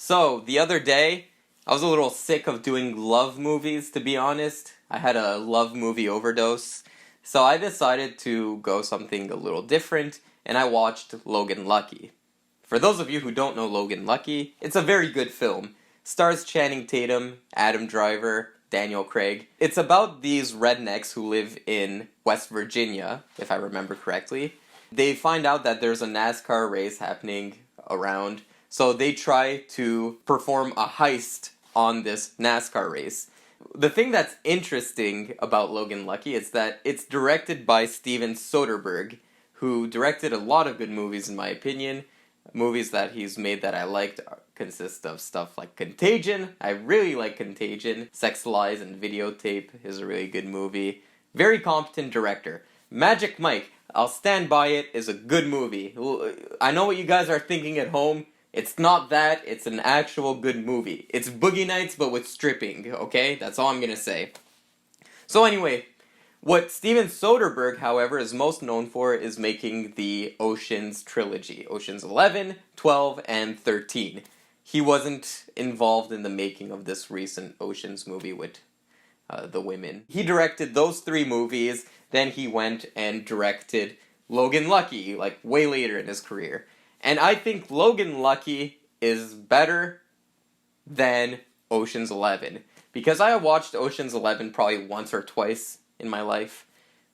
So, the other day, I was a little sick of doing love movies, to be honest. I had a love movie overdose. So I decided to go something a little different, and I watched Logan Lucky. For those of you who don't know Logan Lucky, it's a very good film. Stars Channing Tatum, Adam Driver, Daniel Craig. It's about these rednecks who live in West Virginia, if I remember correctly. They find out that there's a NASCAR race happening around, so they try to perform a heist on this NASCAR race. The thing that's interesting about Logan Lucky is that it's directed by Steven Soderbergh, who directed a lot of good movies in my opinion. Movies that he's made that I liked consist of stuff like Contagion. I really like Contagion. Sex, Lies, and Videotape is a really good movie. Very competent director. Magic Mike, I'll stand by it, is a good movie. I know what you guys are thinking at home. It's not that, it's an actual good movie. It's Boogie Nights, but with stripping, okay? That's all I'm gonna say. So anyway, what Steven Soderbergh, however, is most known for is making the Oceans trilogy. Oceans 11, 12, and 13. He wasn't involved in the making of this recent Oceans movie with the women. He directed those three movies, then he went and directed Logan Lucky, like way later in his career. And I think Logan Lucky is better than Ocean's 11. Because I watched Ocean's 11 probably once or twice in my life.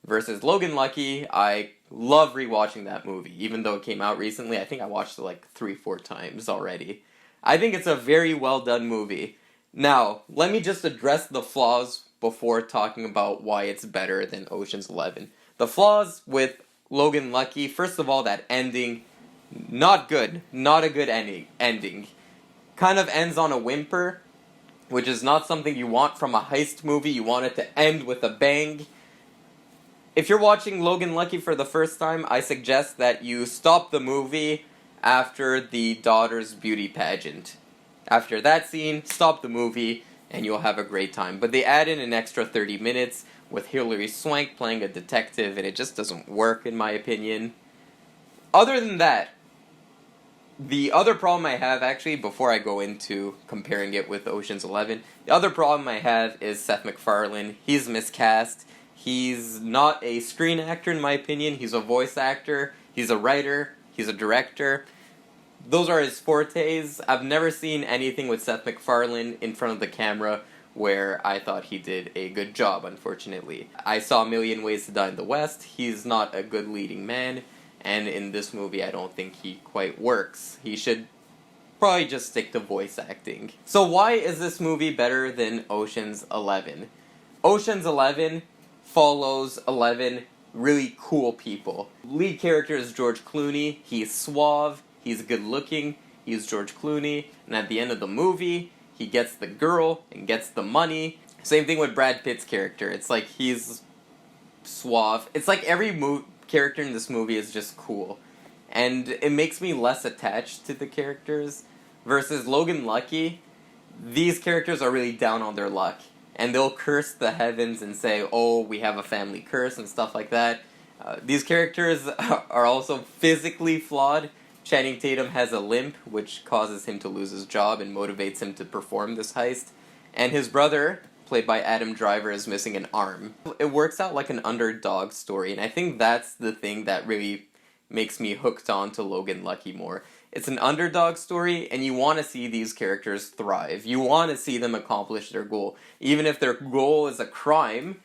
Versus Logan Lucky, I love rewatching that movie. Even though it came out recently, I think I watched it like 3-4 times already. I think it's a very well done movie. Now, let me just address the flaws before talking about why it's better than Ocean's 11. The flaws with Logan Lucky, first of all, that ending, not good. Not a good ending. Kind of ends on a whimper, which is not something you want from a heist movie. You want it to end with a bang. If you're watching Logan Lucky for the first time, I suggest that you stop the movie after the daughter's beauty pageant. After that scene, stop the movie, and you'll have a great time. But they add in an extra 30 minutes with Hilary Swank playing a detective, and it just doesn't work, in my opinion. Other than that, the other problem I have, actually, before I go into comparing it with Ocean's 11, the other problem I have is Seth MacFarlane. He's miscast. He's not a screen actor, in my opinion. He's a voice actor. He's a writer. He's a director. Those are his fortes. I've never seen anything with Seth MacFarlane in front of the camera where I thought he did a good job, unfortunately. I saw A Million Ways to Die in the West. He's not a good leading man. And in this movie, I don't think he quite works. He should probably just stick to voice acting. So why is this movie better than Ocean's 11? Ocean's 11 follows 11 really cool people. Lead character is George Clooney. He's suave. He's good looking. He's George Clooney. And at the end of the movie, he gets the girl and gets the money. Same thing with Brad Pitt's character. It's like he's suave. It's like every character in this movie is just cool, and it makes me less attached to the characters. Versus Logan Lucky, these characters are really down on their luck, and they'll curse the heavens and say, oh, we have a family curse and stuff like that. These characters are also physically flawed. Channing Tatum has a limp, which causes him to lose his job and motivates him to perform this heist, and his brother, played by Adam Driver, is missing an arm. It works out like an underdog story, and I think that's the thing that really makes me hooked on to Logan Lucky more. It's an underdog story, and you want to see these characters thrive. You want to see them accomplish their goal. Even if their goal is a crime,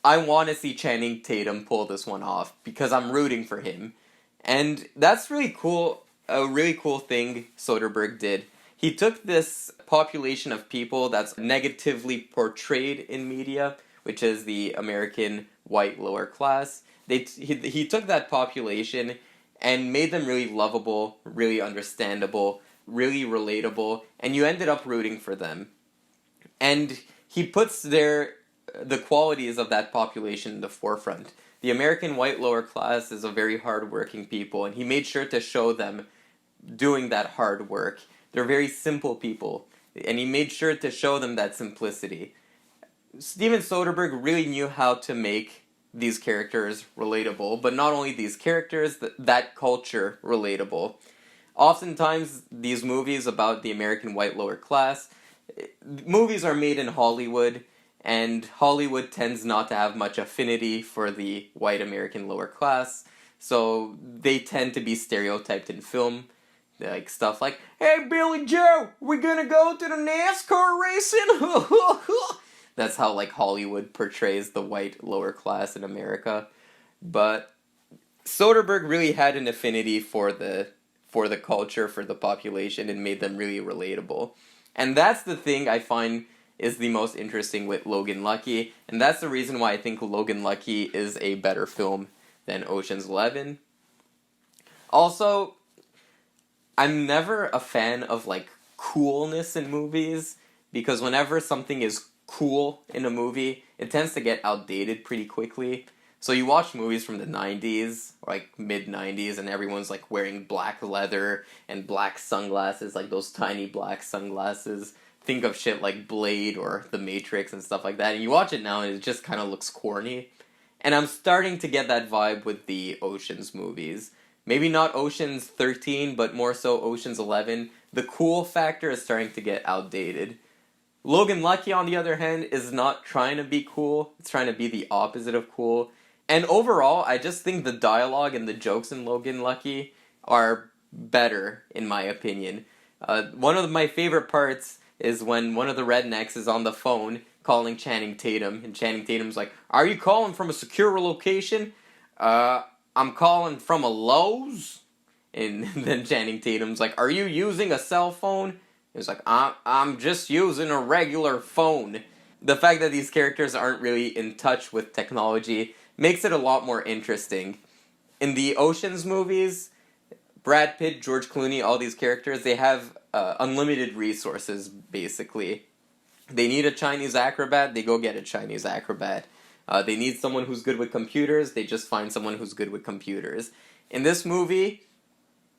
I want to see Channing Tatum pull this one off, because I'm rooting for him. And that's really cool, a really cool thing Soderbergh did. He took this population of people that's negatively portrayed in media, which is the American white lower class. He took that population and made them really lovable, really understandable, really relatable, and you ended up rooting for them. And he puts the qualities of that population in the forefront. The American white lower class is a very hard-working people, and he made sure to show them doing that hard work. They're very simple people, and he made sure to show them that simplicity. Steven Soderbergh really knew how to make these characters relatable, but not only these characters, that culture relatable. Oftentimes, these movies about the American white lower class, movies are made in Hollywood, and Hollywood tends not to have much affinity for the white American lower class, so they tend to be stereotyped in film. Like stuff like, "Hey Billy Joe, we gonna go to the NASCAR racing?" That's how like Hollywood portrays the white lower class in America. But Soderbergh really had an affinity for the culture, for the population, and made them really relatable. And that's the thing I find is the most interesting with Logan Lucky, and that's the reason why I think Logan Lucky is a better film than Ocean's 11. Also, I'm never a fan of, like, coolness in movies, because whenever something is cool in a movie, it tends to get outdated pretty quickly. So you watch movies from the 90s, or like mid-90s, and everyone's like wearing black leather and black sunglasses, like those tiny black sunglasses. Think of shit like Blade or The Matrix and stuff like that, and you watch it now and it just kind of looks corny. And I'm starting to get that vibe with the Ocean's movies. Maybe not Ocean's 13, but more so Ocean's 11. The cool factor is starting to get outdated. Logan Lucky, on the other hand, is not trying to be cool. It's trying to be the opposite of cool. And overall, I just think the dialogue and the jokes in Logan Lucky are better, in my opinion. One of my favorite parts is when one of the rednecks is on the phone calling Channing Tatum, and Channing Tatum's like, "Are you calling from a secure location?" "I'm calling from a Lowe's." And then Channing Tatum's like, "Are you using a cell phone?" He's like, I'm just using a regular phone." The fact that these characters aren't really in touch with technology makes it a lot more interesting. In the Ocean's movies, Brad Pitt, George Clooney, all these characters, they have unlimited resources, basically. They need a Chinese acrobat, they go get a Chinese acrobat. They need someone who's good with computers, they just find someone who's good with computers. In this movie,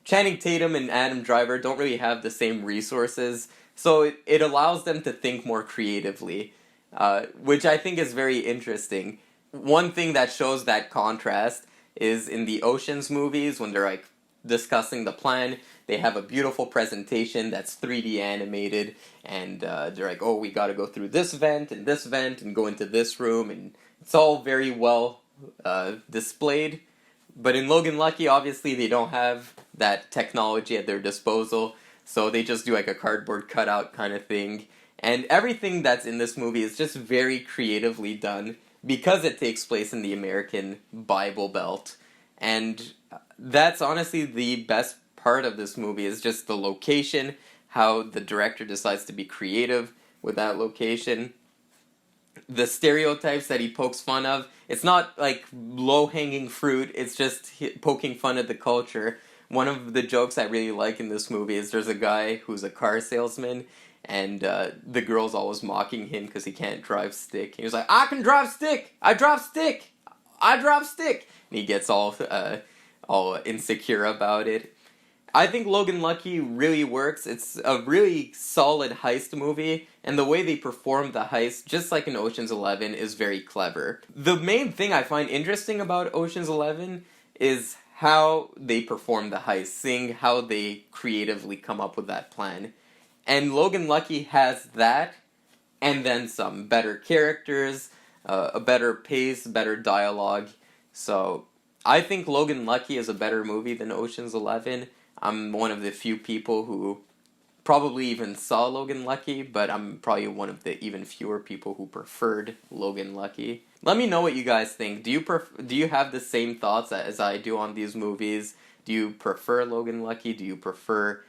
Channing Tatum and Adam Driver don't really have the same resources, so it allows them to think more creatively, which I think is very interesting. One thing that shows that contrast is in the Ocean's movies, when they're like discussing the plan, they have a beautiful presentation that's 3D animated, and they're like, "Oh, we gotta go through this vent and go into this room," and it's all very well displayed. But in Logan Lucky, obviously, they don't have that technology at their disposal, so they just do like a cardboard cutout kind of thing. And everything that's in this movie is just very creatively done, because it takes place in the American Bible Belt. And that's honestly the best part of this movie, is just the location, how the director decides to be creative with that location. The stereotypes that he pokes fun of, it's not like low-hanging fruit, it's just poking fun at the culture. One of the jokes I really like in this movie is there's a guy who's a car salesman, and the girl's always mocking him because he can't drive stick. He was like, "I can drive stick! I drive stick! I drive stick!" And he gets all insecure about it. I think Logan Lucky really works. It's a really solid heist movie, and the way they perform the heist, just like in Ocean's 11, is very clever. The main thing I find interesting about Ocean's 11 is how they perform the heist, seeing how they creatively come up with that plan. And Logan Lucky has that, and then some. Better characters, a better pace, better dialogue. So, I think Logan Lucky is a better movie than Ocean's 11. I'm one of the few people who probably even saw Logan Lucky, but I'm probably one of the even fewer people who preferred Logan Lucky. Let me know what you guys think. Do you have the same thoughts as I do on these movies? Do you prefer Logan Lucky? Do you prefer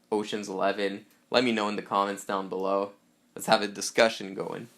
Ocean's 11? Let me know in the comments down below. Let's have a discussion going.